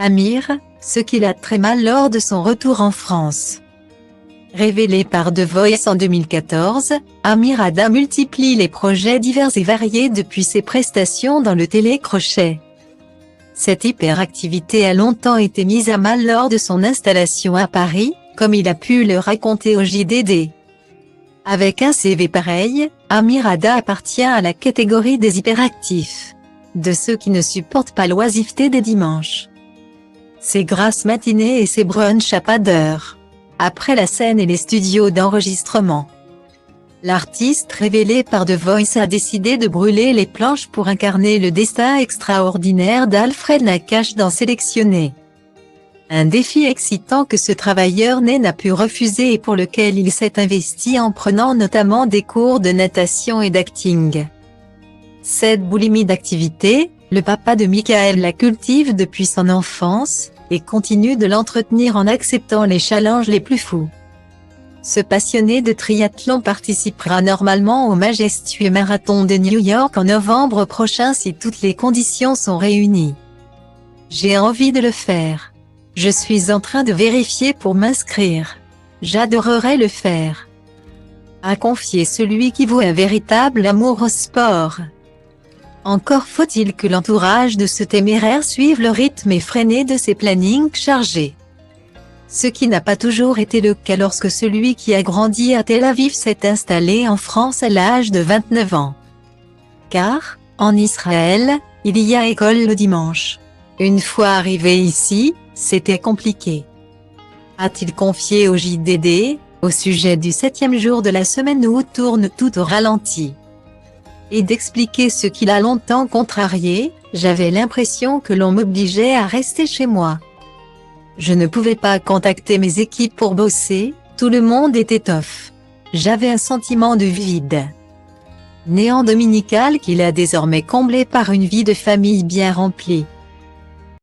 Amir, ce qu'il a très mal lors de son retour en France. Révélé par The Voice en 2014, Amir Hadda multiplie les projets divers et variés depuis ses prestations dans le télécrochet. Cette hyperactivité a longtemps été mise à mal lors de son installation à Paris, comme il a pu le raconter au JDD. Avec un CV pareil, Amir Hadda appartient à la catégorie des hyperactifs. De ceux qui ne supportent pas l'oisiveté des dimanches. Ses grasses matinées et ses brunchs à pas d'heure. Après la scène et les studios d'enregistrement. L'artiste révélé par The Voice a décidé de brûler les planches pour incarner le destin extraordinaire d'Alfred Nakache dans Sélectionné. Un défi excitant que ce travailleur né n'a pu refuser et pour lequel il s'est investi en prenant notamment des cours de natation et d'acting. Cette boulimie d'activité, le papa de Michael la cultive depuis son enfance, et continue de l'entretenir en acceptant les challenges les plus fous. Ce passionné de triathlon participera normalement au majestueux marathon de New York en novembre prochain si toutes les conditions sont réunies. J'ai envie de le faire. Je suis en train de vérifier pour m'inscrire. J'adorerais le faire. A confié celui qui voue un véritable amour au sport. Encore faut-il que l'entourage de ce téméraire suive le rythme effréné de ses plannings chargés. Ce qui n'a pas toujours été le cas lorsque celui qui a grandi à Tel Aviv s'est installé en France à l'âge de 29 ans. Car, en Israël, il y a école le dimanche. Une fois arrivé ici, c'était compliqué. A-t-il confié au JDD, au sujet du 7e jour de la semaine où tourne tout au ralenti. Et d'expliquer ce qu'il a longtemps contrarié, j'avais l'impression que l'on m'obligeait à rester chez moi. Je ne pouvais pas contacter mes équipes pour bosser, tout le monde était off. J'avais un sentiment de vide. Néant dominical qu'il a désormais comblé par une vie de famille bien remplie.